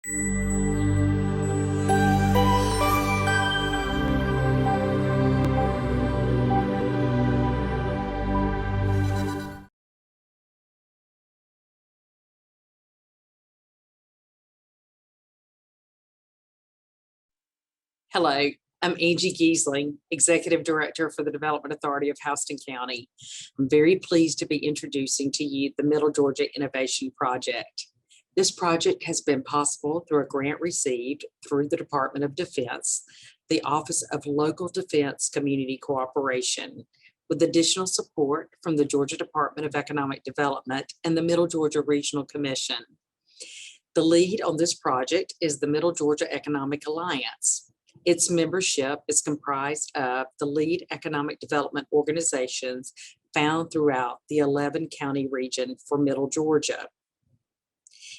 Hello, I'm Angie Giesling, Executive Director for the Development Authority of Houston County. I'm very pleased to be introducing to you the Middle Georgia Innovation Project. This project has been possible through a grant received through the Department of Defense, the Office of Local Defense Community Cooperation, with additional support from the Georgia Department of Economic Development and the Middle Georgia Regional Commission. The lead on this project is the Middle Georgia Economic Alliance. Its membership is comprised of the lead economic development organizations found throughout the 11 county region for Middle Georgia.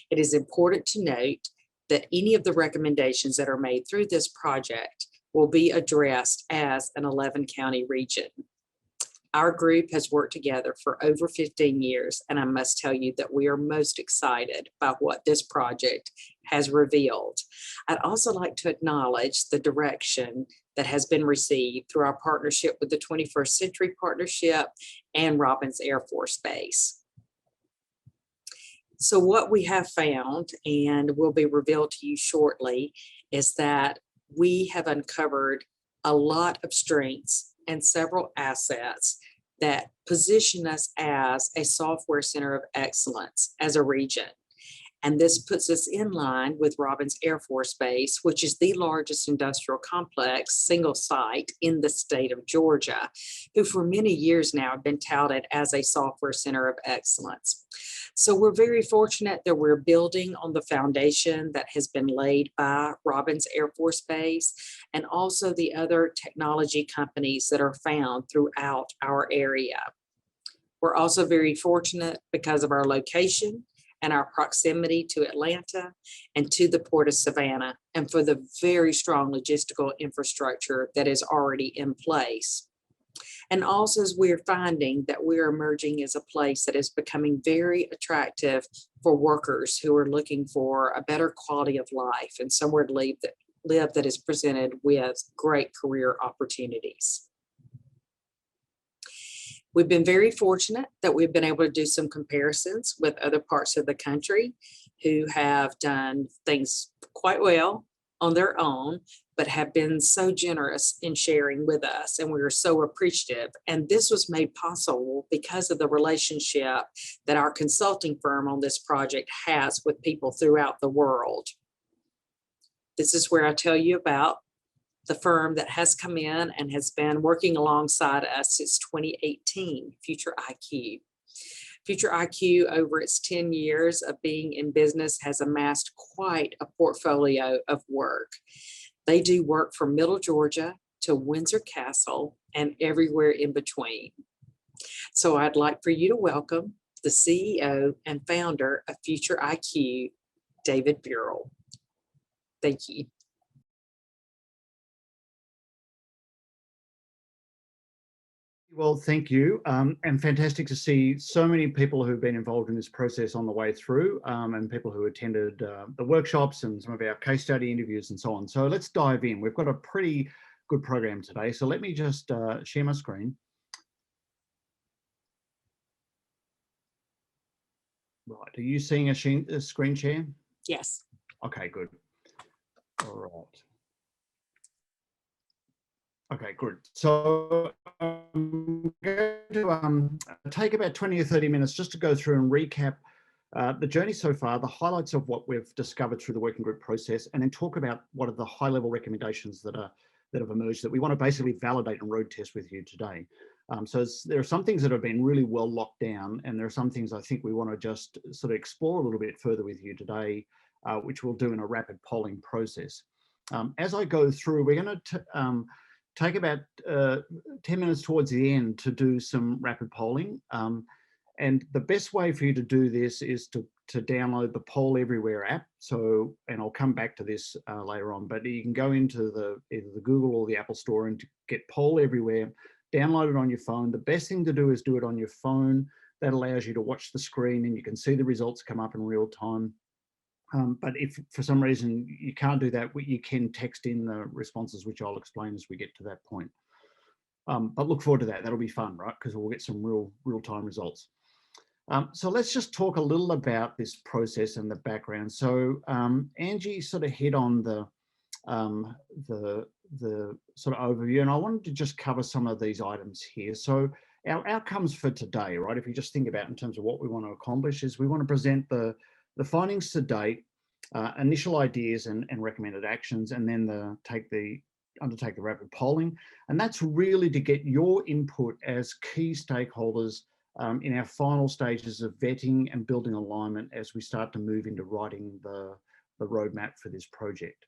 It is important to note that any of the recommendations that are made through this project will be addressed as an 11 county region. Our group has worked together for over 15 years, and I must tell you that we are most excited about what this project has revealed. I'd also like to acknowledge the direction that has been received through our partnership with the 21st Century Partnership and Robins Air Force Base. So what we have found, and will be revealed to you shortly, is that we have uncovered a lot of strengths and several assets that position us as a software center of excellence as a region. And this puts us in line with Robins Air Force Base, which is the largest industrial complex, single site in the state of Georgia, who for many years now have been touted as a software center of excellence. So we're very fortunate that we're building on the foundation that has been laid by Robins Air Force Base and also the other technology companies that are found throughout our area. We're also very fortunate because of our location and our proximity to Atlanta and to the Port of Savannah, and for the very strong logistical infrastructure that is already in place. And also, as we're finding that we're emerging as a place that is becoming very attractive for workers who are looking for a better quality of life and somewhere to live that is presented with great career opportunities. We've been very fortunate that we've been able to do some comparisons with other parts of the country who have done things quite well on their own, but have been so generous in sharing with us, and we are so appreciative. And this was made possible because of the relationship that our consulting firm on this project has with people throughout the world. This is where I tell you about the firm that has come in and has been working alongside us since 2018, Future IQ. Future IQ, over its 10 years of being in business, has amassed quite a portfolio of work. They do work from Middle Georgia to Windsor Castle and everywhere in between. So I'd like for you to welcome the CEO and founder of Future IQ, David Burrell. Thank you. Well, thank you, and fantastic to see so many people who've been involved in this process on the way through, and people who attended the workshops and some of our case study interviews and so on. So let's dive in. We've got a pretty good program today. So let me just share my screen. Right, are you seeing a screen share? Yes. Okay, good. All right. Okay, good. So I'm going to take about 20 or 30 minutes just to go through and recap the journey so far, the highlights of what we've discovered through the working group process, and then talk about what are the high-level recommendations that have emerged that we want to basically validate and road test with you today. So there are some things that have been really well locked down, and there are some things I think we want to just sort of explore a little bit further with you today, which we'll do in a rapid polling process. As I go through, we're going to take about 10 minutes towards the end to do some rapid polling. And the best way for you to do this is to download the Poll Everywhere app. So, and I'll come back to this later on, but you can go into either the Google or the Apple Store and get Poll Everywhere, download it on your phone. The best thing to do is do it on your phone. That allows you to watch the screen and you can see the results come up in real time. But if for some reason you can't do that, you can text in the responses, which I'll explain as we get to that point. But look forward to that. That'll be fun, right? Because we'll get some real-time results. So let's just talk a little about this process and the background. So Angie sort of hit on the sort of overview, and I wanted to just cover some of these items here. So our outcomes for today, right? If you just think about in terms of what we want to accomplish, is we want to present the findings to date, initial ideas and recommended actions, and then undertake the rapid polling. And that's really to get your input as key stakeholders in our final stages of vetting and building alignment as we start to move into writing the roadmap for this project.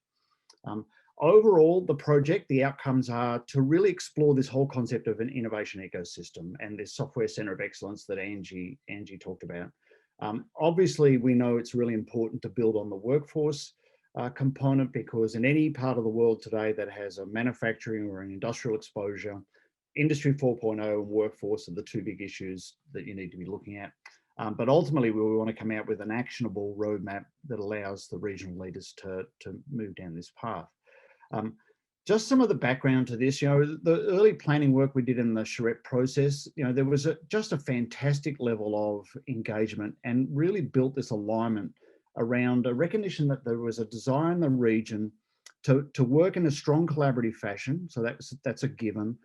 Overall, the project, the outcomes are to really explore this whole concept of an innovation ecosystem and this software center of excellence that Angie talked about. Obviously, we know it's really important to build on the workforce component, because in any part of the world today that has a manufacturing or an industrial exposure, Industry 4.0 and workforce are the two big issues that you need to be looking at. But ultimately, we want to come out with an actionable roadmap that allows the regional leaders to move down this path. Just some of the background to this, the early planning work we did in the charrette process, there was just a fantastic level of engagement and really built this alignment around a recognition that there was a desire in the region to work in a strong collaborative fashion. So that's a given,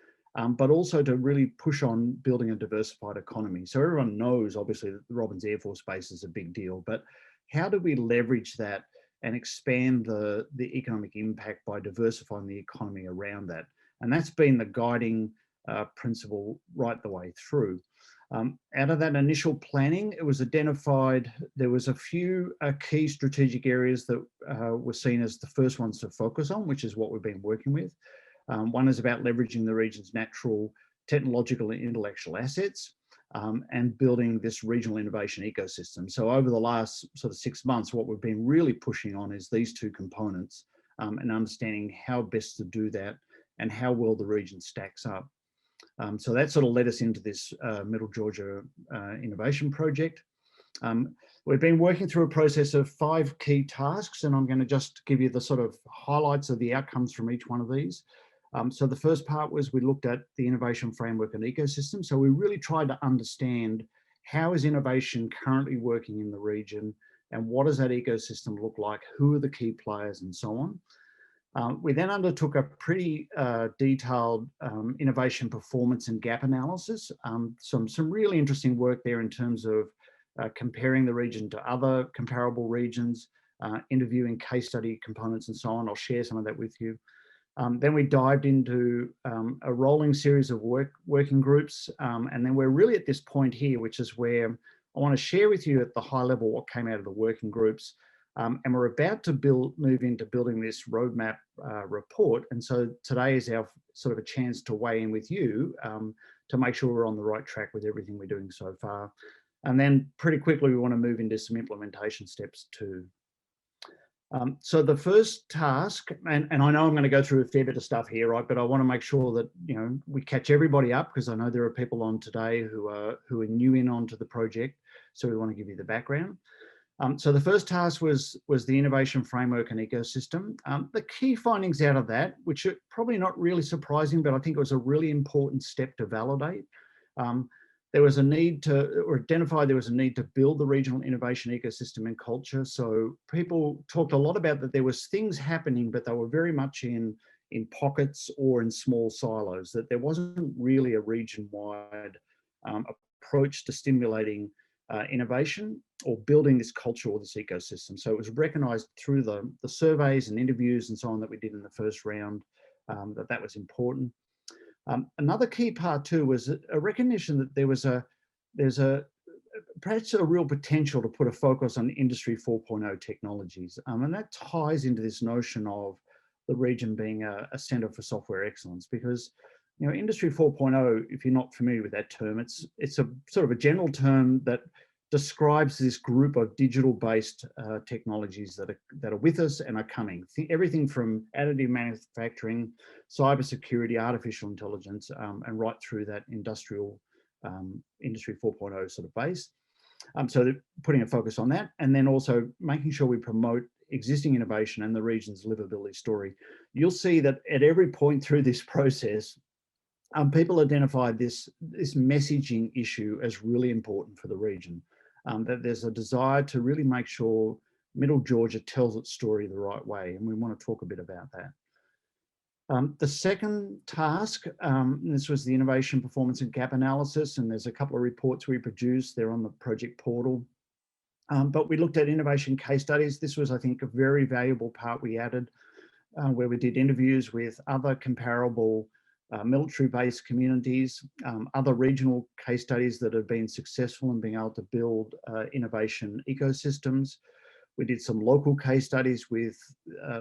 but also to really push on building a diversified economy. So everyone knows, obviously, that the Robins Air Force Base is a big deal, but how do we leverage that and expand the economic impact by diversifying the economy around that? And that's been the guiding principle right the way through. Out of that initial planning, it was identified there was a few key strategic areas that were seen as the first ones to focus on, which is what we've been working with. One is about leveraging the region's natural technological and intellectual assets. And building this regional innovation ecosystem. So over the last sort of 6 months, what we've been really pushing on is these two components and understanding how best to do that and how well the region stacks up. So that sort of led us into this Middle Georgia Innovation Project. We've been working through a process of 5 key tasks, and I'm going to just give you the sort of highlights of the outcomes from each one of these. So the first part was we looked at the innovation framework and ecosystem. So we really tried to understand how is innovation currently working in the region and what does that ecosystem look like? Who are the key players and so on? We then undertook a pretty detailed innovation performance and gap analysis. Some really interesting work there in terms of comparing the region to other comparable regions, interviewing case study components and so on. I'll share some of that with you. Then we dived into a rolling series of working groups. And then we're really at this point here, which is where I want to share with you at the high level what came out of the working groups. And we're about to move into building this roadmap report. And so today is our sort of a chance to weigh in with you to make sure we're on the right track with everything we're doing so far. And then pretty quickly, we want to move into some implementation steps too. So the first task, and I know I'm going to go through a fair bit of stuff here, right? But I want to make sure that we catch everybody up, because I know there are people on today who are new in onto the project. So we want to give you the background. So the first task was the innovation framework and ecosystem. The key findings out of that, which are probably not really surprising, but I think it was a really important step to validate. There was a need to, or identify there was a need to build the regional innovation ecosystem and culture. So people talked a lot about that there was things happening, but they were very much in pockets or in small silos, that there wasn't really a region-wide approach to stimulating innovation or building this culture or this ecosystem. So it was recognized through the surveys and interviews and so on that we did in the first round that was important. Another key part too was a recognition that there's perhaps a real potential to put a focus on Industry 4.0 technologies. And that ties into this notion of the region being a center for software excellence, because Industry 4.0, if you're not familiar with that term, it's a sort of a general term that describes this group of digital-based technologies that are with us and are coming. Everything from additive manufacturing, cybersecurity, artificial intelligence, and right through that Industry 4.0 sort of base. So putting a focus on that, and then also making sure we promote existing innovation and the region's livability story. You'll see that at every point through this process, people identified this messaging issue as really important for the region, that there's a desire to really make sure Middle Georgia tells its story the right way, and we want to talk a bit about that. The second task, this was the innovation performance and gap analysis, and there's a couple of reports we produced. They're on the project portal. But we looked at innovation case studies. This was, I think, a very valuable part we added, where we did interviews with other comparable military-based communities, other regional case studies that have been successful in being able to build innovation ecosystems. We did some local case studies with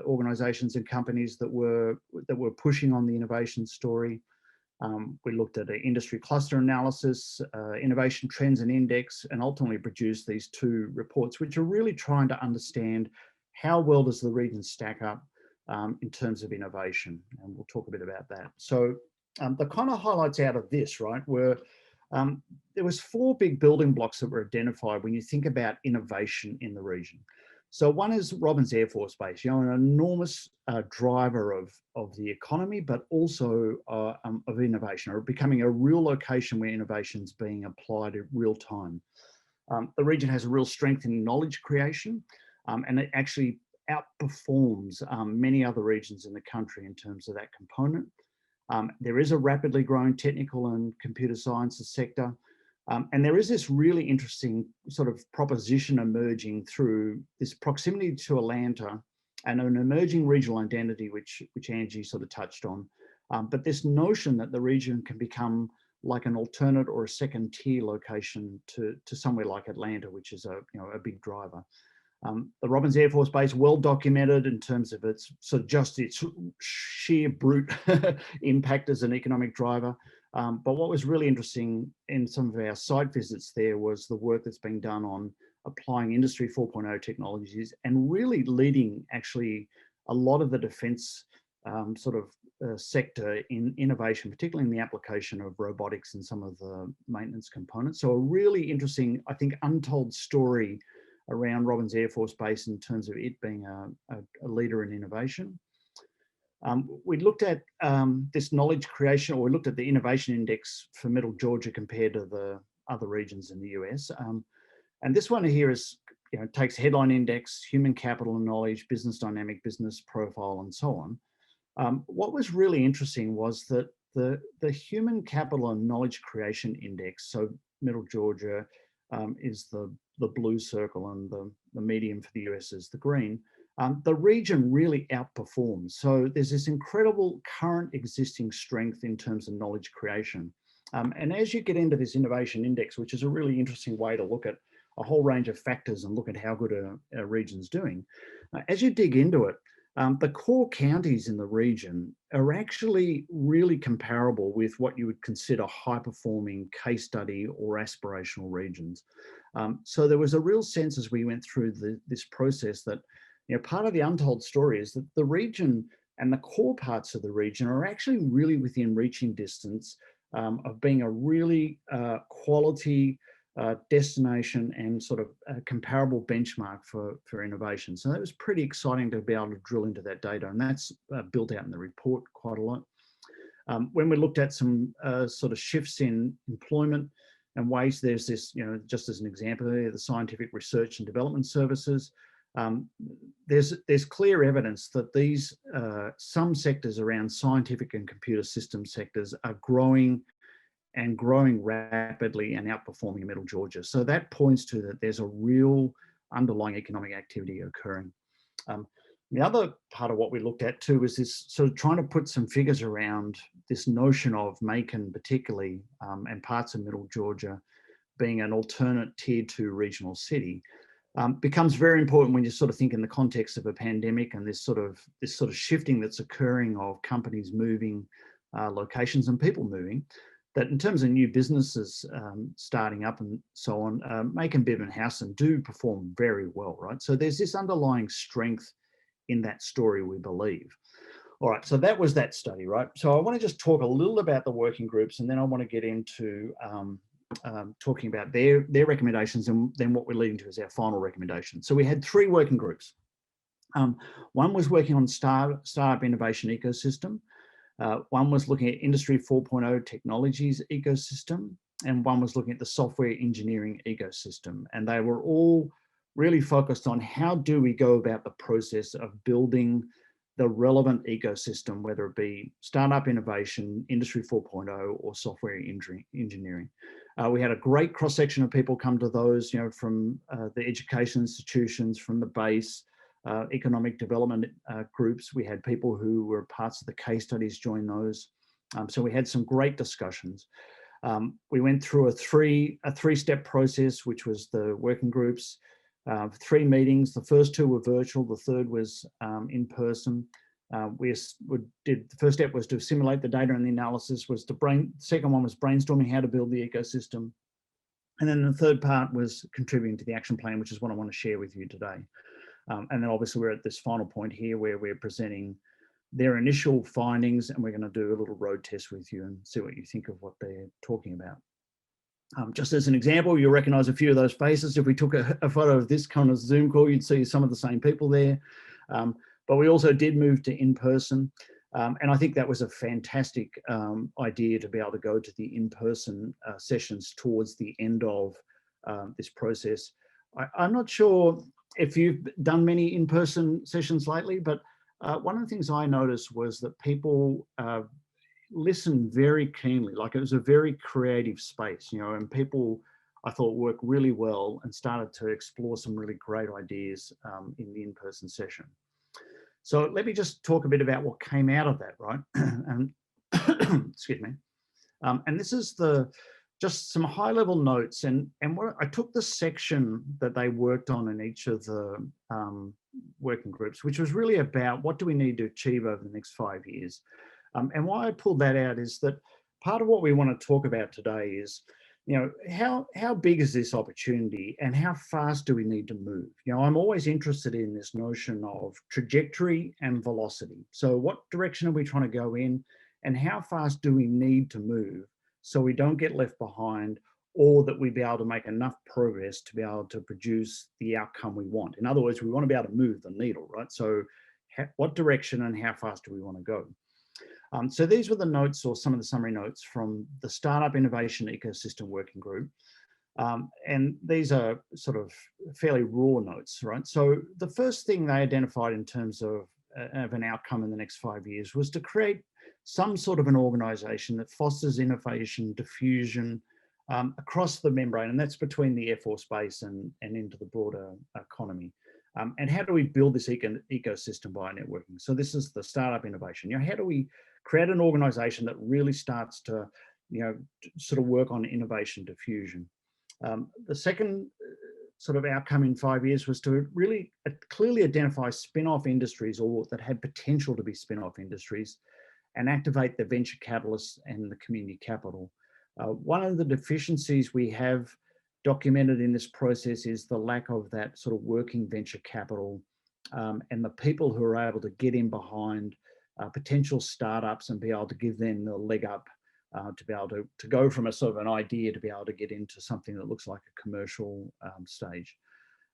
organisations and companies that were pushing on the innovation story. We looked at an industry cluster analysis, innovation trends and index, and ultimately produced these two reports, which are really trying to understand how well does the region stack up in terms of innovation, and we'll talk a bit about that. So the kind of highlights out of this, right, were there was 4 big building blocks that were identified when you think about innovation in the region. So one is Robins Air Force Base, an enormous driver of the economy, but also of innovation, or becoming a real location where innovation is being applied in real time. The region has a real strength in knowledge creation, and it actually outperforms many other regions in the country in terms of that component. There is a rapidly growing technical and computer sciences sector. And there is this really interesting sort of proposition emerging through this proximity to Atlanta and an emerging regional identity, which Angie sort of touched on. But this notion that the region can become like an alternate or a second tier location to somewhere like Atlanta, which is a big driver. The Robins Air Force Base, well documented in terms of its just its sheer brute impact as an economic driver. But what was really interesting in some of our site visits there was the work that's being done on applying Industry 4.0 technologies and really leading actually a lot of the defence sector in innovation, particularly in the application of robotics and some of the maintenance components. So a really interesting, I think, untold story around Robins Air Force Base in terms of it being a leader in innovation. We looked at this knowledge creation, or we looked at the innovation index for Middle Georgia compared to the other regions in the US. And this one here is, takes headline index, human capital and knowledge, business dynamic, business profile, and so on. What was really interesting was that the human capital and knowledge creation index, so Middle Georgia is the blue circle and the medium for the US is the green. The region really outperforms. So there's this incredible current existing strength in terms of knowledge creation. And as you get into this innovation index, which is a really interesting way to look at a whole range of factors and look at how good a region's doing, as you dig into it, the core counties in the region are actually really comparable with what you would consider high-performing case study or aspirational regions. So there was a real sense as we went through this process that part of the untold story is that the region and the core parts of the region are actually really within reaching distance of being a really quality destination and sort of a comparable benchmark for innovation. So that was pretty exciting to be able to drill into that data, and that's built out in the report quite a lot. When we looked at some sort of shifts in employment and ways, there's this, just as an example there, the scientific research and development services. There's clear evidence that these some sectors around scientific and computer system sectors are growing rapidly and outperforming Middle Georgia. So that points to that there's a real underlying economic activity occurring. The other part of what we looked at too is this sort of trying to put some figures around this notion of Macon particularly and parts of Middle Georgia being an alternate tier 2 regional city. Becomes very important when you sort of think in the context of a pandemic and this sort of shifting that's occurring of companies moving locations and people moving, that in terms of new businesses starting up and so on, Macon, Bibb and Howson do perform very well, right? So there's this underlying strength in that story, we believe. All right, so that was that study, right? So I want to just talk a little about the working groups, and then I want to get into talking about their recommendations, and then what we're leading to is our final recommendation. So we had 3 working groups. One was working on startup innovation ecosystem. One was looking at Industry 4.0 technologies ecosystem, and one was looking at the software engineering ecosystem. And they were all really focused on how do we go about the process of building the relevant ecosystem, whether it be startup innovation, Industry 4.0, or software engineering. We had a great cross-section of people come to those, from the education institutions, from the base, economic development groups. We had people who were parts of the case studies join those. So we had some great discussions. We went through a three-step process, which was the working groups, 3 meetings. The first 2 were virtual. The third was in person. The first step was to simulate the data, and the analysis was second one was brainstorming how to build the ecosystem. And then the third part was contributing to the action plan, which is what I want to share with you today. And then obviously we're at this final point here where we're presenting their initial findings, and we're going to do a little road test with you and see what you think of what they're talking about. Just as an example, you'll recognize a few of those faces. If we took a photo of this kind of Zoom call, you'd see some of the same people there. But we also did move to in-person. And I think that was a fantastic idea to be able to go to the in-person sessions towards the end of this process. I'm not sure if you've done many in-person sessions lately, but one of the things I noticed was that people listened very keenly. Like, it was a very creative space, and people, I thought, worked really well and started to explore some really great ideas in the in-person session. So let me just talk a bit about what came out of that, right? And excuse me. And this is just some high-level notes, and what I took the section that they worked on in each of the working groups, which was really about what do we need to achieve over the next 5 years. And why I pulled that out is that part of what we want to talk about today is, how big is this opportunity and how fast do we need to move? I'm always interested in this notion of trajectory and velocity. So what direction are we trying to go in, and how fast do we need to move so we don't get left behind, or that we be able to make enough progress to be able to produce the outcome we want? In other words, we want to be able to move the needle, right? So what direction and how fast do we want to go? So these were the notes, or some of the summary notes, from the Startup Innovation Ecosystem Working Group. And these are sort of fairly raw notes, right? So the first thing they identified in terms of an outcome in the next 5 years was to create some sort of an organization that fosters innovation, diffusion across the membrane, and that's between the Air Force Base and into the broader economy. And how do we build this ecosystem by networking? So this is the startup innovation. How do we create an organization that really starts to, sort of work on innovation diffusion? The second sort of outcome in 5 years was to really clearly identify spin-off industries, or that had potential to be spin-off industries, and activate the venture capitalists and the community capital. One of the deficiencies we have documented in this process is the lack of that sort of working venture capital, and the people who are able to get in behind potential startups and be able to give them the leg up to be able to go from a sort of an idea to be able to get into something that looks like a commercial stage.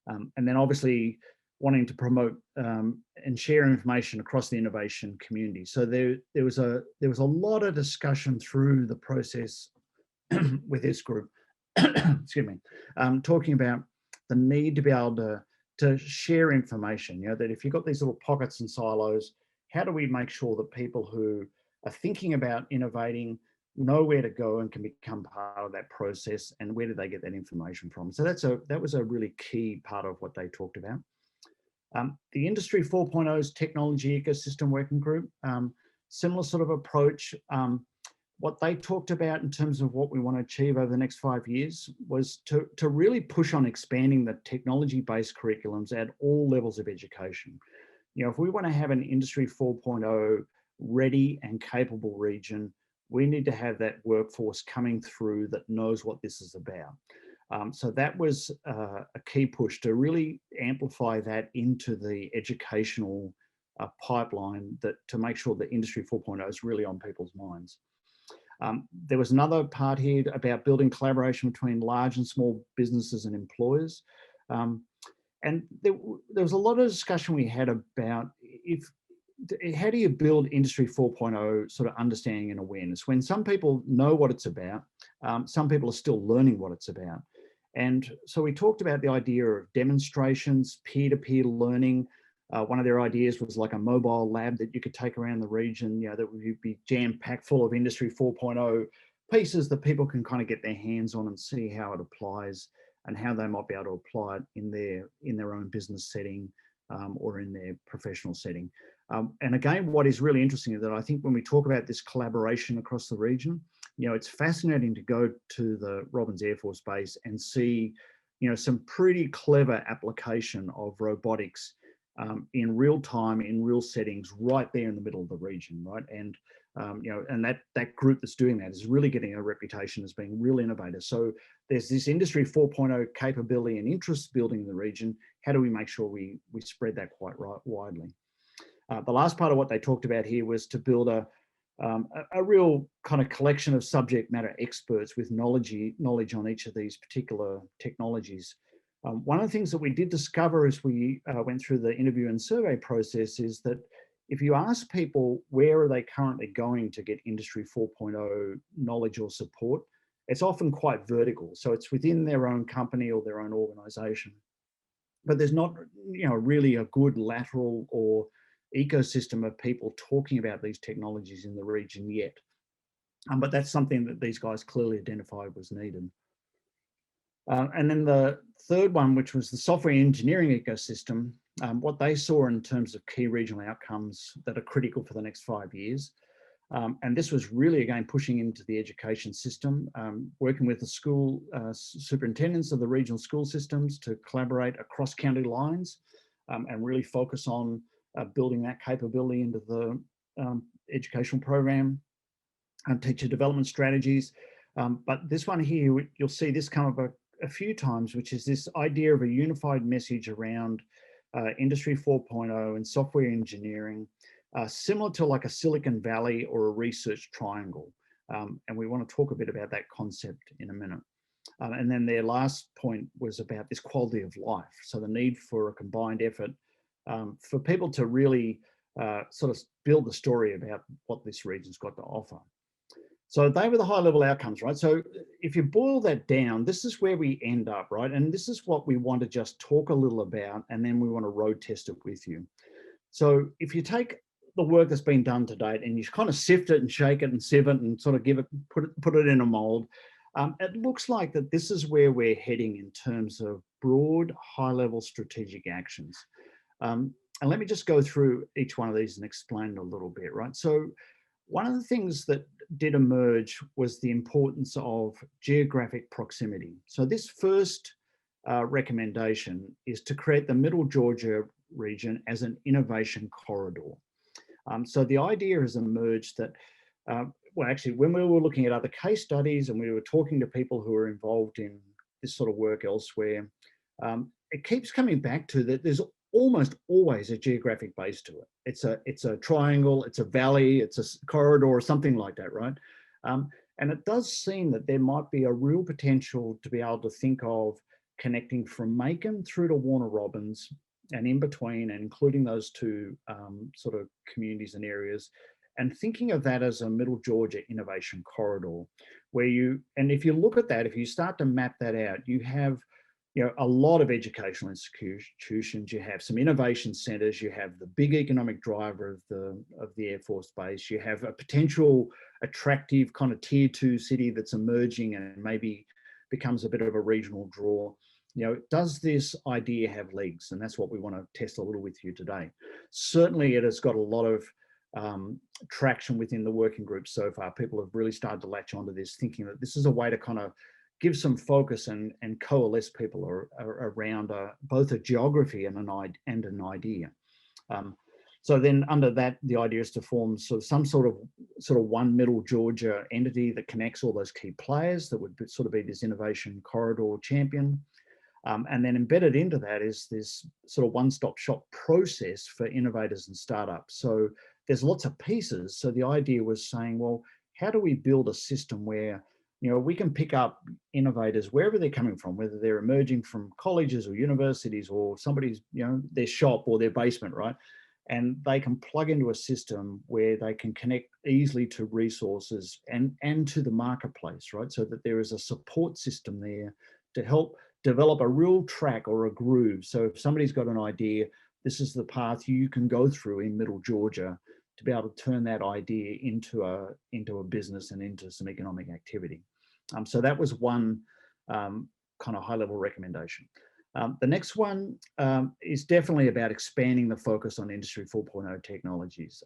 And then obviously wanting to promote and share information across the innovation community. So there was a lot of discussion through the process with this group, excuse me, talking about the need to be able to share information. That if you've got these little pockets and silos, how do we make sure that people who are thinking about innovating know where to go and can become part of that process, and where do they get that information from? So that was a really key part of what they talked about. The Industry 4.0's Technology Ecosystem Working Group, similar sort of approach. What they talked about in terms of what we want to achieve over the next 5 years was to really push on expanding the technology-based curriculums at all levels of education. If we want to have an Industry 4.0 ready and capable region, we need to have that workforce coming through that knows what this is about. So that was a key push to really amplify that into the educational pipeline, to make sure that Industry 4.0 is really on people's minds. There was another part here about building collaboration between large and small businesses and employers. And there was a lot of discussion we had about how do you build Industry 4.0 sort of understanding and awareness when some people know what it's about, some people are still learning what it's about. And so we talked about the idea of demonstrations, peer-to-peer learning. One of their ideas was like a mobile lab that you could take around the region, you know, that would be jam-packed full of Industry 4.0 pieces that people can kind of get their hands on and see how it applies and how they might be able to apply it in their own business setting or in their professional setting. And again, what is really interesting is that I think when we talk about this collaboration across the region, you know, it's fascinating to go to the Robins Air Force Base and see, you know, some pretty clever application of robotics in real time, in real settings, right there in the middle of the region, right? And you know, and that group that's doing that is really getting a reputation as being real innovators. So there's this Industry 4.0 capability and interest building in the region. How do we make sure we spread that quite widely? The last part of what they talked about here was to build a real kind of collection of subject matter experts with knowledge on each of these particular technologies. One of the things that we did discover as we went through the interview and survey process is that if you ask people where are they currently going to get Industry 4.0 knowledge or support, it's often quite vertical. So it's within their own company or their own organization. But there's not, you know, really a good lateral or ecosystem of people talking about these technologies in the region yet. But that's something that these guys clearly identified was needed. And then the third one, which was the software engineering ecosystem, what they saw in terms of key regional outcomes that are critical for the next 5 years. And this was really, again, pushing into the education system, working with the school superintendents of the regional school systems to collaborate across county lines and really focus on building that capability into the educational program and teacher development strategies. But this one here, you'll see this come up a few times, which is this idea of a unified message around Industry 4.0 and software engineering, similar to like a Silicon Valley or a research triangle. And we want to talk a bit about that concept in a minute. And then their last point was about this quality of life. So the need for a combined effort for people to really sort of build the story about what this region's got to offer. So they were the high level outcomes, right? So if you boil that down, this is where we end up, right? And this is what we want to just talk a little about, and then we want to road test it with you. So if you take the work that's been done to date and you kind of sift it and shake it and sieve it and sort of give it, put it in a mold, it looks like that this is where we're heading in terms of broad, high level strategic actions. And let me just go through each one of these and explain it a little bit, right? So one of the things that did emerge was the importance of geographic proximity. So this first recommendation is to create the Middle Georgia region as an innovation corridor. So the idea has emerged that, well, actually, when we were looking at other case studies and we were talking to people who are involved in this sort of work elsewhere, it keeps coming back to that there's almost always a geographic base to it. It's a triangle, it's a valley, it's a corridor or something like that, right? And it does seem that there might be a real potential to be able to think of connecting from Macon through to Warner Robins and in between, and including those two sort of communities and areas, and thinking of that as a Middle Georgia innovation corridor, where you, and if you look at that, if you start to map that out, you have, you know, a lot of educational institutions, you have some innovation centers, you have the big economic driver of the Air Force Base, you have a potential attractive kind of tier 2 city that's emerging and maybe becomes a bit of a regional draw. You know, does this idea have legs? And that's what we want to test a little with you today. Certainly it has got a lot of traction within the working group so far. People have really started to latch onto this, thinking that this is a way to kind of give some focus and coalesce people around both a geography and an idea. So then under that, the idea is to form some sort of one Middle Georgia entity that connects all those key players that would sort of be this innovation corridor champion. And then embedded into that is this sort of one-stop shop process for innovators and startups. So there's lots of pieces. So the idea was saying, well, how do we build a system where, you know, we can pick up innovators wherever they're coming from, whether they're emerging from colleges or universities or somebody's, you know, their shop or their basement, right? And they can plug into a system where they can connect easily to resources and to the marketplace, right? So that there is a support system there to help develop a real track or a groove. So if somebody's got an idea, this is the path you can go through in Middle Georgia to be able to turn that idea into a business and into some economic activity. So that was one kind of high level recommendation. The next one is definitely about expanding the focus on Industry 4.0 technologies.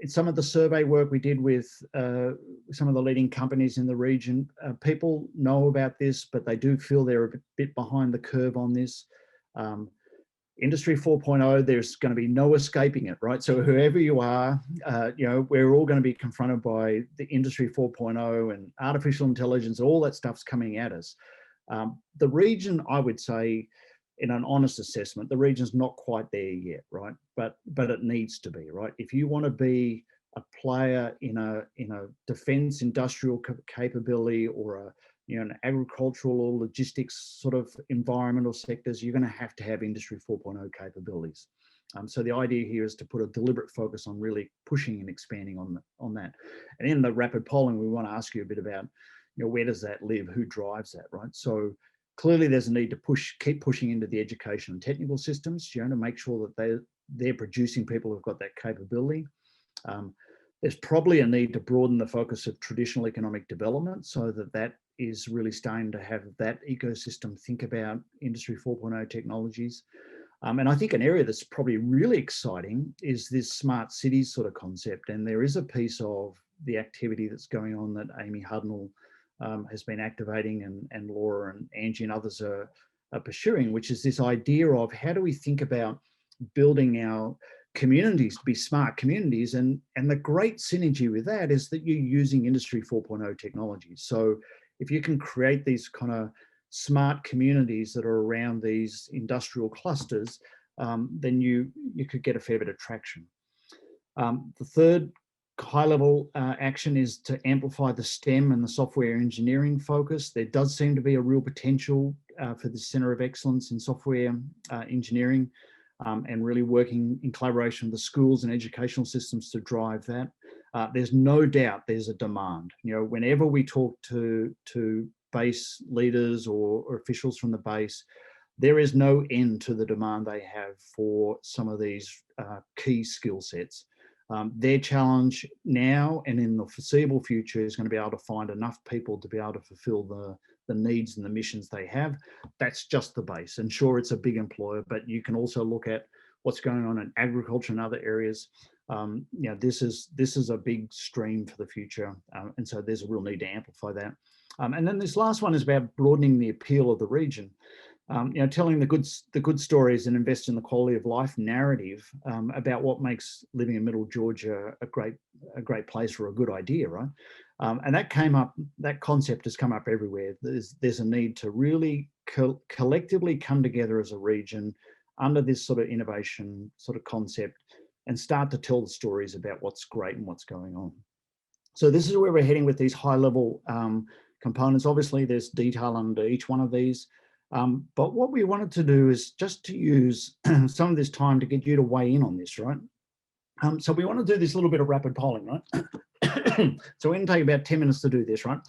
In some of the survey work we did with some of the leading companies in the region, people know about this, but they do feel they're a bit behind the curve on this. Industry 4.0, there's going to be no escaping it, right? So whoever you are, you know, we're all going to be confronted by the Industry 4.0 and artificial intelligence, all that stuff's coming at us. The region, I would say, in an honest assessment, the region's not quite there yet, right? But it needs to be, right? If you want to be a player in a defense industrial capability or a, you know, an agricultural or logistics sort of environmental sectors, you're going to have Industry 4.0 capabilities. So the idea here is to put a deliberate focus on really pushing and expanding on that. And in the rapid polling, we want to ask you a bit about, you know, where does that live? Who drives that, right? So clearly there's a need to keep pushing into the education and technical systems, you know, to make sure that they're producing people who've got that capability. There's probably a need to broaden the focus of traditional economic development so that is really starting to have that ecosystem think about Industry 4.0 technologies. And I think an area that's probably really exciting is this smart cities sort of concept. And there is a piece of the activity that's going on that Amy Hudnall has been activating and Laura and Angie and others are pursuing, which is this idea of how do we think about building our communities to be smart communities, and the great synergy with that is that you're using Industry 4.0 technologies. So if you can create these kind of smart communities that are around these industrial clusters, then you could get a fair bit of traction. The third high-level action is to amplify the STEM and the software engineering focus. There does seem to be a real potential for the Centre of Excellence in Software Engineering, and really working in collaboration with the schools and educational systems to drive that. There's no doubt there's a demand. You know, whenever we talk to base leaders or officials from the base, there is no end to the demand they have for some of these key skill sets. Their challenge now and in the foreseeable future is going to be able to find enough people to be able to fulfill the needs and the missions they have. That's just the base. And sure, it's a big employer, but you can also look at what's going on in agriculture and other areas. You know, this is a big stream for the future. And so there's a real need to amplify that. And then this last one is about broadening the appeal of the region. You know, telling the good stories and invest in the quality of life narrative about what makes living in Middle Georgia a great place or a good idea, right? And that concept has come up everywhere. There's a need to really collectively come together as a region under this sort of innovation sort of concept and start to tell the stories about what's great and what's going on. So this is where we're heading with these high level components. Obviously there's detail under each one of these. But what we wanted to do is just to use some of this time to get you to weigh in on this, right? So we want to do this little bit of rapid polling, right? So we're going to take about 10 minutes to do this, right?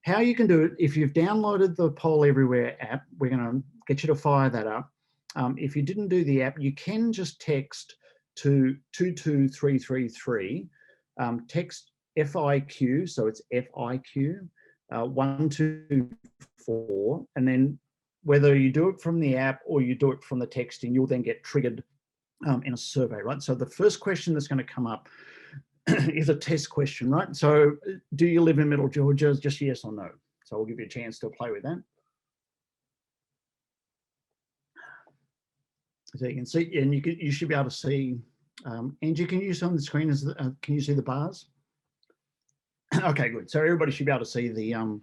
How you can do it, if you've downloaded the Poll Everywhere app, we're going to get you to fire that up. If you didn't do the app, you can just text to 22333, text FIQ, so it's FIQ, 124, and then whether you do it from the app or you do it from the texting, you'll then get triggered in a survey, right? So the first question that's going to come up is a test question, right? So do you live in Middle Georgia? Just yes or no. So we'll give you a chance to play with that. So you can see, and you should be able to see, Angie, can you see on the screen, can you see the bars? Okay, good. So everybody should be able to see the,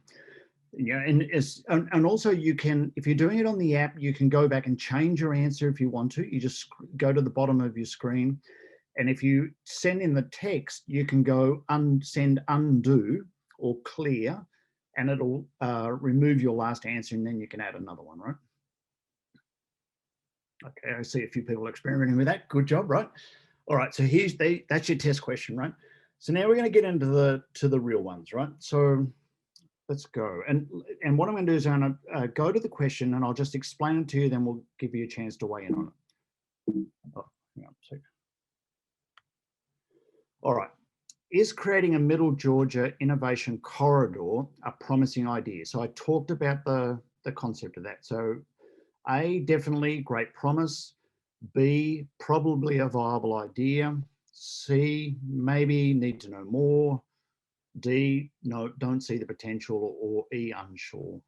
yeah, and also you can, if you're doing it on the app, you can go back and change your answer if you want to. You just go to the bottom of your screen And if you send in the text, you can go send undo or clear, and it'll remove your last answer, and then you can add another one, right? Okay, I see a few people experimenting with that. Good job, right? All right, so that's your test question, right? So now we're going to get into the real ones, right? So let's go. And what I'm going to do is I'm going to go to the question, and I'll just explain it to you. Then we'll give you a chance to weigh in on it. Oh, hang on a sec. All right. Is creating a Middle Georgia innovation corridor a promising idea? So I talked about the concept of that. So A, definitely great promise. B, probably a viable idea. C, maybe need to know more. D, no, don't see the potential, or E, unsure.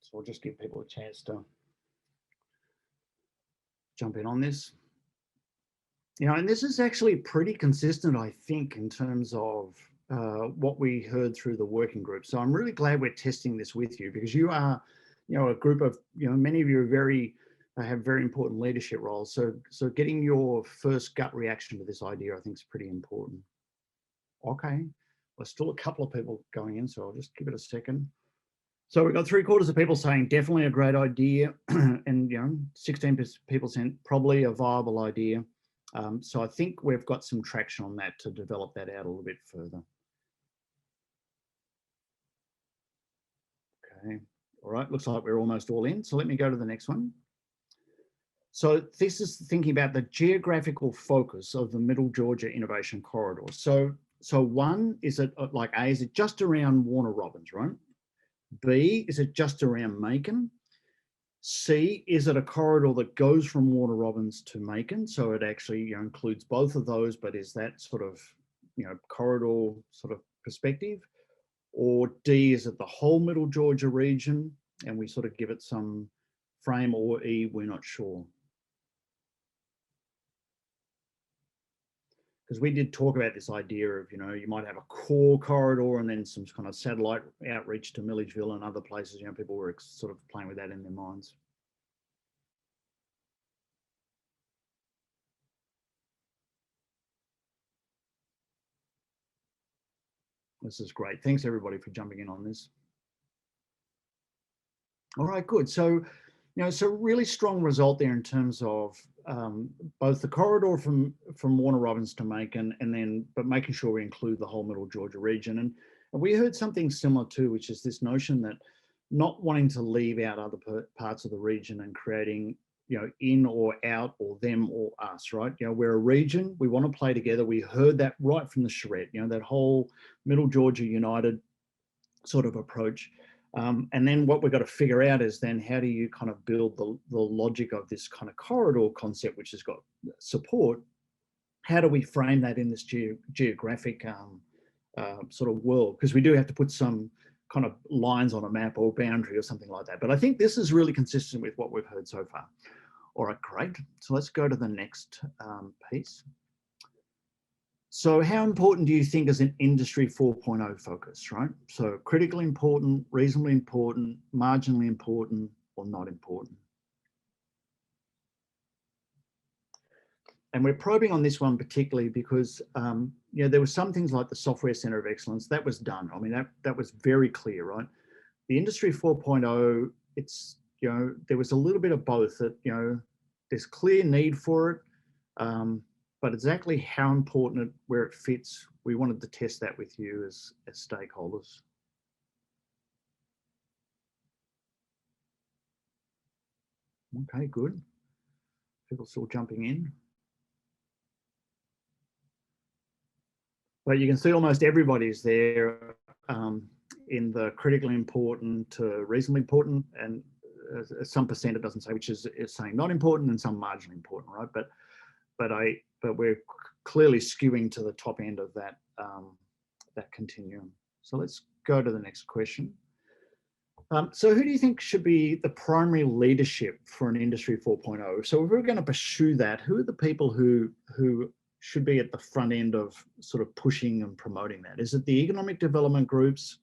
So I'll just give people a chance to jump in on this. You know, and this is actually pretty consistent, I think, in terms of what we heard through the working group. So I'm really glad we're testing this with you, because you are, you know, a group of, you know, many of you are have very important leadership roles. So getting your first gut reaction to this idea, I think, is pretty important. Okay, there's still a couple of people going in, so I'll just give it a second. So we've got 3/4 of people saying definitely a great idea, and, you know, 16 people saying probably a viable idea. So I think we've got some traction on that to develop that out a little bit further. Okay, all right, looks like we're almost all in. So let me go to the next one. So this is thinking about the geographical focus of the Middle Georgia Innovation Corridor. So one, is it like A, is it just around Warner Robins, right? B, is it just around Macon? C, is it a corridor that goes from Warner Robins to Macon? So it actually, you know, includes both of those, but is that sort of, you know, corridor sort of perspective? Or D, is it the whole Middle Georgia region and we sort of give it some frame? Or E, we're not sure. Because we did talk about this idea of, you know, you might have a core corridor and then some kind of satellite outreach to Milledgeville and other places. You know, people were sort of playing with that in their minds. This is great. Thanks everybody for jumping in on this. All right, good. So, you know, so really strong result there in terms of both the corridor from Warner Robins to Macon, and then, but making sure we include the whole Middle Georgia region. And we heard something similar too, which is this notion that not wanting to leave out other parts of the region and creating, you know, in or out or them or us, right? You know, we're a region, we want to play together. We heard that right from the charrette, you know, that whole Middle Georgia United sort of approach. And then what we've got to figure out is then how do you kind of build the logic of this kind of corridor concept, which has got support. How do we frame that in this geographic sort of world? Because we do have to put some kind of lines on a map or boundary or something like that. But I think this is really consistent with what we've heard so far. All right, great. So let's go to the next piece. So how important do you think is an Industry 4.0 focus, right? So critically important, reasonably important, marginally important, or not important? And we're probing on this one particularly because, you know, there were some things like the Software Centre of Excellence, that was done. I mean, that was very clear, right? The Industry 4.0, it's, you know, there was a little bit of both that, you know, there's clear need for it, but exactly how important where it fits, we wanted to test that with you as stakeholders. Okay, good. People still jumping in. But you can see almost everybody's there in the critically important to reasonably important, and some percent it doesn't say, which is saying not important, and some marginally important, right? But we're clearly skewing to the top end of that that continuum. So let's go to the next question. So who do you think should be the primary leadership for an Industry 4.0? So if we're going to pursue that, who are the people who should be at the front end of sort of pushing and promoting that? Is it the economic development groups,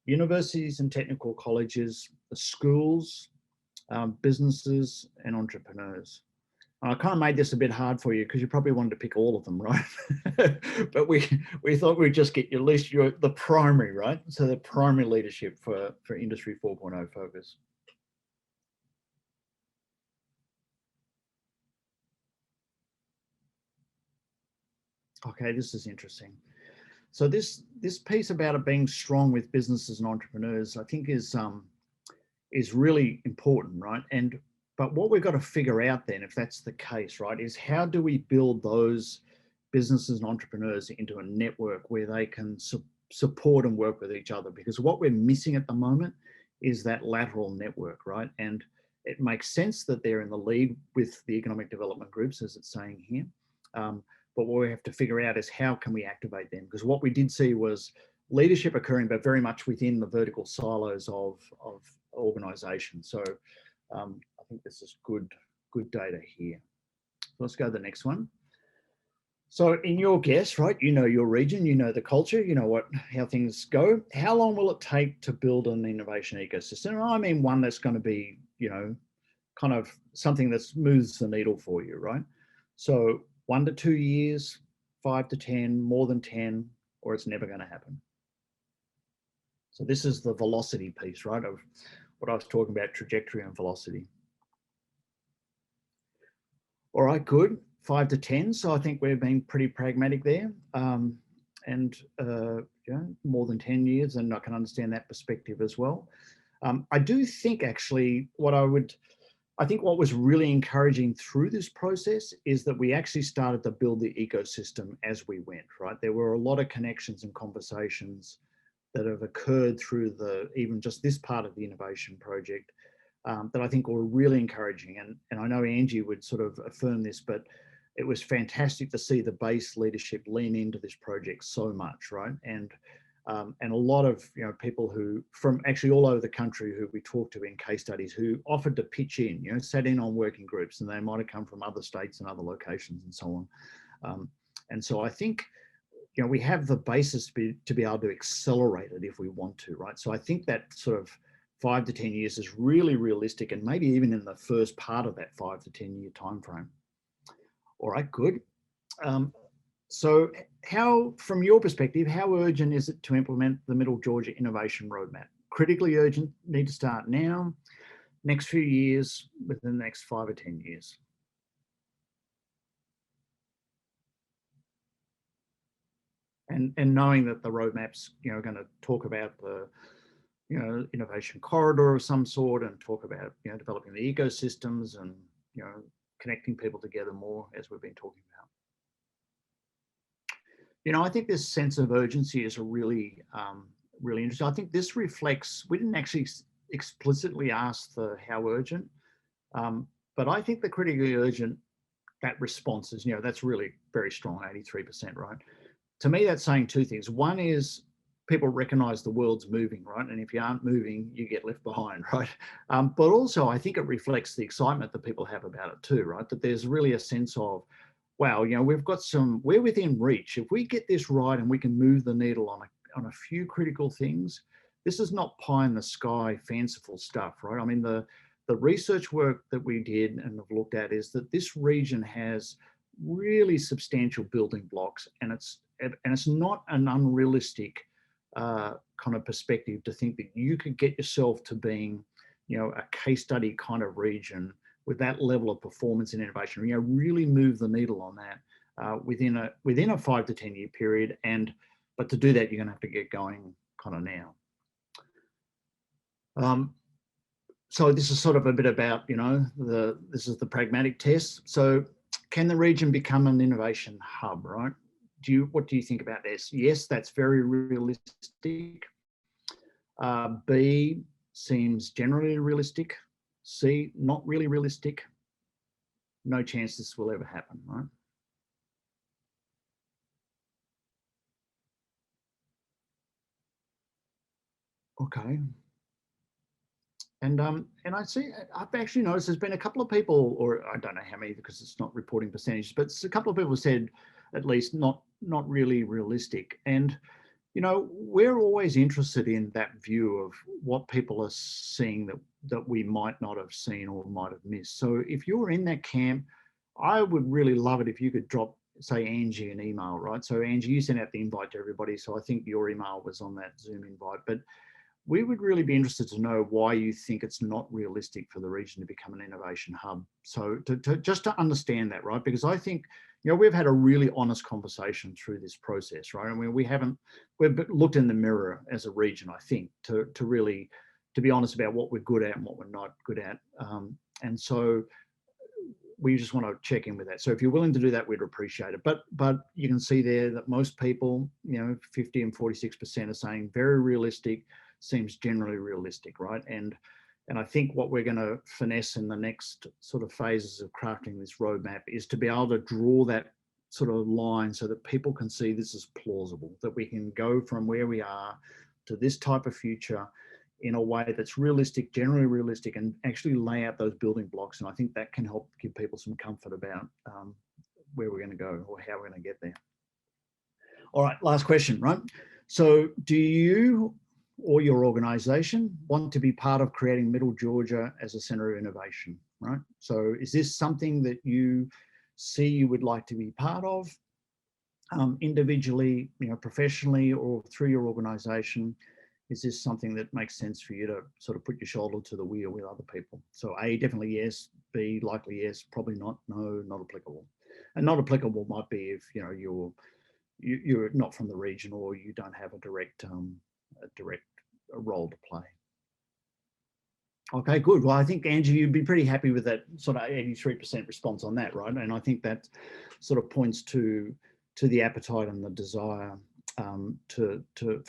universities and technical colleges, the schools, businesses and entrepreneurs. I kind of made this a bit hard for you because you probably wanted to pick all of them, right? But we thought we'd just get at least the primary, right? So the primary leadership for Industry 4.0 focus. Okay, this is interesting. So this piece about it being strong with businesses and entrepreneurs, I think is really important, right? But what we've got to figure out then, if that's the case, right, is how do we build those businesses and entrepreneurs into a network where they can support and work with each other? Because what we're missing at the moment is that lateral network, right? And it makes sense that they're in the lead with the economic development groups, as it's saying here. But what we have to figure out is how can we activate them? Because what we did see was leadership occurring, but very much within the vertical silos of organizations. So I think this is good data here. Let's go to the next one. So in your guess, right, you know your region, you know the culture, you know how things go. How long will it take to build an innovation ecosystem? And I mean one that's going to be, kind of something that moves the needle for you, right? So 1 to 2 years, 5 to 10, more than 10, or it's never going to happen. So this is the velocity piece, right, of what I was talking about, trajectory and velocity. All right, good. 5 to 10. So I think we're being pretty pragmatic there. More than 10 years, and I can understand that perspective as well. I do think actually I think what was really encouraging through this process is that we actually started to build the ecosystem as we went, right? There were a lot of connections and conversations that have occurred through even just this part of the innovation project that I think were really encouraging. And I know Angie would sort of affirm this, but it was fantastic to see the base leadership lean into this project so much, right? And a lot of people who from actually all over the country who we talked to in case studies who offered to pitch in, sat in on working groups, and they might have come from other states and other locations and so on. And so I think we have the basis to be able to accelerate it if we want to, right? So I think that sort of 5 to 10 years is really realistic, and maybe even in the first part of that 5 to 10 year time frame. All right, good. So from your perspective, how urgent is it to implement the Middle Georgia Innovation Roadmap? Critically urgent, need to start now, next few years, within the next 5 or 10 years? And knowing that the roadmap's going to talk about the innovation corridor of some sort, and talk about developing the ecosystems and connecting people together more, as we've been talking about. I think this sense of urgency is a really interesting. I think this reflects, we didn't actually explicitly ask the how urgent, but I think the critically urgent, that response is, that's really very strong, 83%, right? To me, that's saying two things. One is people recognize the world's moving, right? And if you aren't moving, you get left behind, right? But also, I think it reflects the excitement that people have about it too, right? That there's really a sense of, wow, we're within reach. If we get this right and we can move the needle on a few critical things, this is not pie in the sky, fanciful stuff, right? I mean, the research work that we did and have looked at is that this region has really substantial building blocks, and it's not an unrealistic kind of perspective to think that you could get yourself to being, a case study kind of region with that level of performance and innovation, really move the needle on that within a 5 to 10 year period. But to do that, you're going to have to get going kind of now. So this is sort of a bit about, this is the pragmatic test. So can the region become an innovation hub, right? What do you think about this? Yes, that's very realistic. B, seems generally realistic. C, not really realistic. No chance this will ever happen, right? Okay. And I see, I've actually noticed there's been a couple of people, or I don't know how many because it's not reporting percentages, but a couple of people said at least not really realistic. And you know, we're always interested in that view of what people are seeing that we might not have seen or might have missed. So if you're in that camp, I would really love it if you could drop, say, Angie an email, right? So Angie, you sent out the invite to everybody. So I think your email was on that Zoom invite, but we would really be interested to know why you think it's not realistic for the region to become an innovation hub. So just to understand that, right? Because I think, you know, we've had a really honest conversation through this process, right? I mean, we've looked in the mirror as a region, I think, to really, to be honest about what we're good at and what we're not good at. And so we just want to check in with that. So if you're willing to do that, we'd appreciate it. But you can see there that most people, you know, 50 and 46% are saying very realistic, seems generally realistic, right? And I think what we're going to finesse in the next sort of phases of crafting this roadmap is to be able to draw that sort of line so that people can see this is plausible, that we can go from where we are to this type of future in a way that's realistic, generally realistic, and actually lay out those building blocks. And I think that can help give people some comfort about where we're going to go or how we're going to get there. All right, last question, right? So do you or your organization want to be part of creating Middle Georgia as a center of innovation, right? So is this something that you see you would like to be part of individually, you know, professionally, or through your organization? Is this something that makes sense for you to sort of put your shoulder to the wheel with other people? So A, definitely yes. B, likely yes. Probably not. No, not applicable. And not applicable might be if, you know, you're not from the region or you don't have a direct role to play. Okay, good. Well, I think, Angie, you'd be pretty happy with that sort of 83% response on that, right? And I think that sort of points to the appetite and the desire for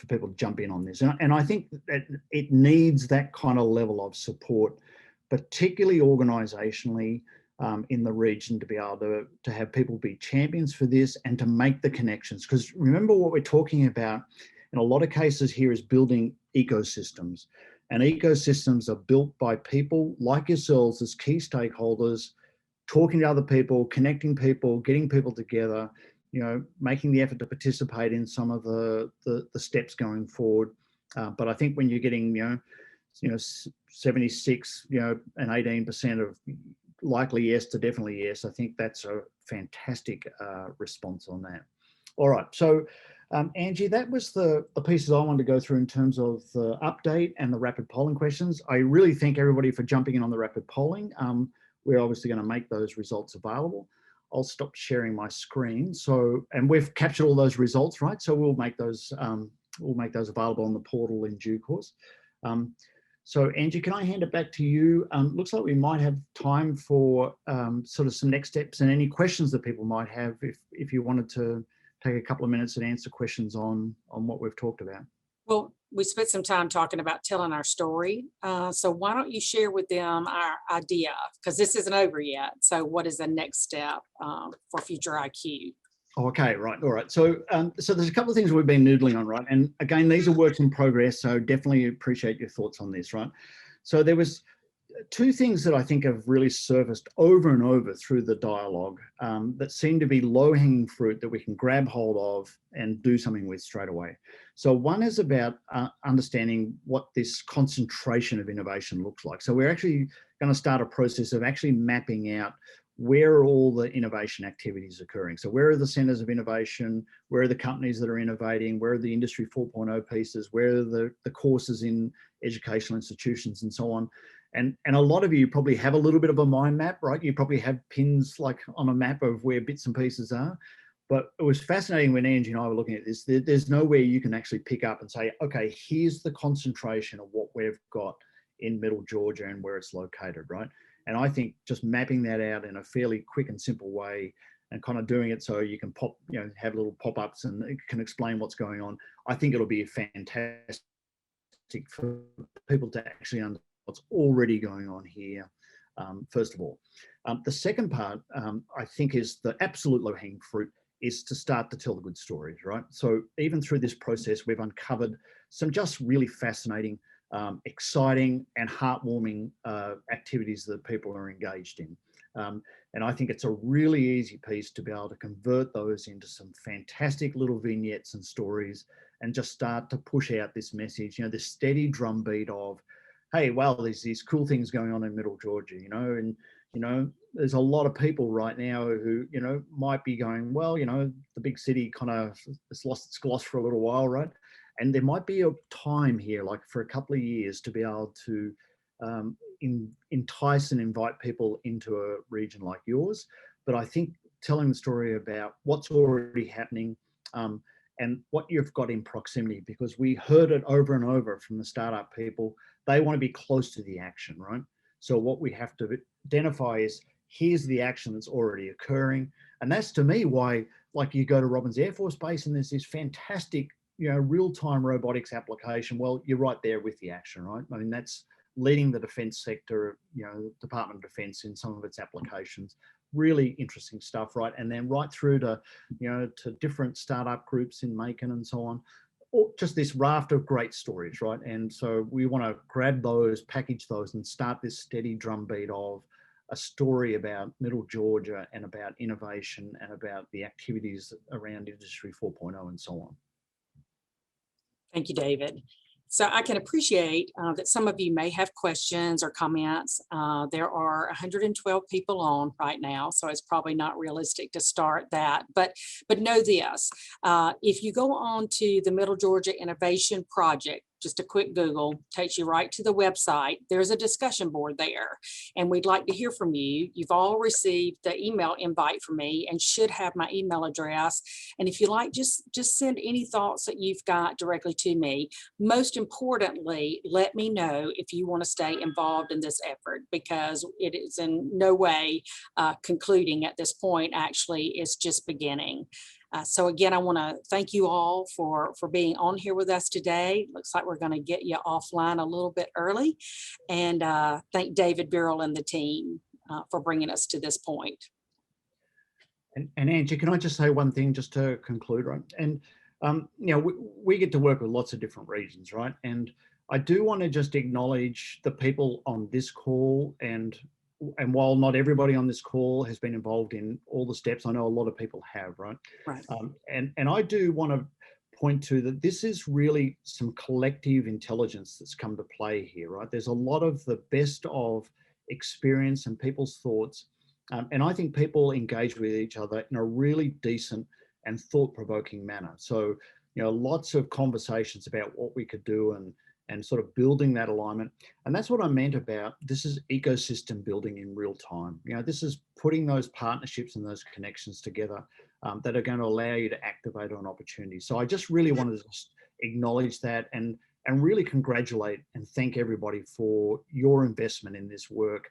people to jump in on this. And I think that it needs that kind of level of support, particularly organisationally in the region, to be able to have people be champions for this and to make the connections. Because remember, what we're talking about in a lot of cases here is building ecosystems. And ecosystems are built by people like yourselves as key stakeholders, talking to other people, connecting people, getting people together, you know, making the effort to participate in some of the steps going forward. But I think when you're getting, you know, 76, you know, and 18% of likely yes to definitely yes, I think that's a fantastic response on that. All right, so Angie, that was the pieces I wanted to go through in terms of the update and the rapid polling questions. I really thank everybody for jumping in on the rapid polling. We're obviously going to make those results available. I'll stop sharing my screen. So, and we've captured all those results, right? So we'll make those available on the portal in due course. So Angie, can I hand it back to you? Looks like we might have time for sort of some next steps and any questions that people might have if you wanted to take a couple of minutes and answer questions on what we've talked about. Well, we spent some time talking about telling our story. So why don't you share with them our idea? Because this isn't over yet. So what is the next step for Future IQ? Okay, right, all right. So so there's a couple of things we've been noodling on, right? And again, these are works in progress, so definitely appreciate your thoughts on this, right? So there was two things that I think have really surfaced over and over through the dialogue that seem to be low-hanging fruit that we can grab hold of and do something with straight away. So one is about understanding what this concentration of innovation looks like. So we're actually going to start a process of actually mapping out where are all the innovation activities occurring. So where are the centers of innovation? Where are the companies that are innovating? Where are the industry 4.0 pieces? Where are the courses in educational institutions and so on? And a lot of you probably have a little bit of a mind map, right? You probably have pins like on a map of where bits and pieces are. But it was fascinating when Angie and I were looking at this. There's nowhere you can actually pick up and say, okay, here's the concentration of what we've got in Middle Georgia and where it's located, right? And I think just mapping that out in a fairly quick and simple way and kind of doing it so you can pop, you know, have little pop-ups and it can explain what's going on. I think it'll be fantastic for people to actually understand what's already going on here, first of all. The second part, I think, is the absolute low-hanging fruit is to start to tell the good stories, right? So even through this process, we've uncovered some just really fascinating, exciting and heartwarming activities that people are engaged in. And I think it's a really easy piece to be able to convert those into some fantastic little vignettes and stories and just start to push out this message, this steady drumbeat of, hey, well, there's these cool things going on in Middle Georgia, and there's a lot of people right now who, might be going, well, the big city kind of has lost its gloss for a little while, right? And there might be a time here, like for a couple of years, to be able to entice and invite people into a region like yours. But I think telling the story about what's already happening and what you've got in proximity, because we heard it over and over from the startup people, they want to be close to the action, right? So what we have to identify is, here's the action that's already occurring. And that's, to me, why, like, you go to Robins Air Force Base and there's this fantastic, real-time robotics application. Well, you're right there with the action, right? I mean, that's leading the defense sector, Department of Defense in some of its applications. Really interesting stuff, right? And then right through to, to different startup groups in Macon and so on. Or just this raft of great stories, right? And so we want to grab those, package those, and start this steady drumbeat of a story about Middle Georgia and about innovation and about the activities around Industry 4.0 and so on. Thank you, David. So I can appreciate that some of you may have questions or comments. There are 112 people on right now, so it's probably not realistic to start that. But know this, if you go on to the Middle Georgia Innovation Project, just a quick Google takes you right to the website. There's a discussion board there, and we'd like to hear from you. You've all received the email invite from me and should have my email address. And if you like, just send any thoughts that you've got directly to me. Most importantly, let me know if you want to stay involved in this effort, because it is in no way concluding at this point. Actually, it's just beginning. So again, I want to thank you all for being on here with us today. Looks like we're going to get you offline a little bit early, and thank David Birrell and the team for bringing us to this point. And Angie, can I just say one thing just to conclude, right? And we get to work with lots of different regions, right? And I do want to just acknowledge the people on this call, and while not everybody on this call has been involved in all the steps, I know a lot of people have, right? Right. And I do want to point to that this is really some collective intelligence that's come to play here, right? There's a lot of the best of experience and people's thoughts. And I think people engage with each other in a really decent and thought-provoking manner. So, lots of conversations about what we could do and sort of building that alignment. And that's what I meant about, this is ecosystem building in real time. This is putting those partnerships and those connections together that are going to allow you to activate on opportunities. So I just really wanted to just acknowledge that and really congratulate and thank everybody for your investment in this work.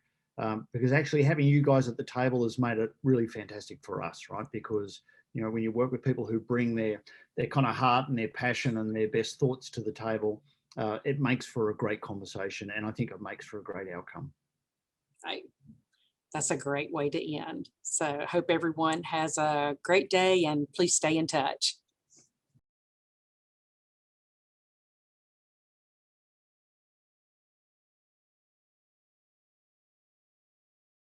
Because actually having you guys at the table has made it really fantastic for us, right? Because when you work with people who bring their kind of heart and their passion and their best thoughts to the table, it makes for a great conversation, and I think it makes for a great outcome. Right. That's a great way to end. So I hope everyone has a great day, and please stay in touch.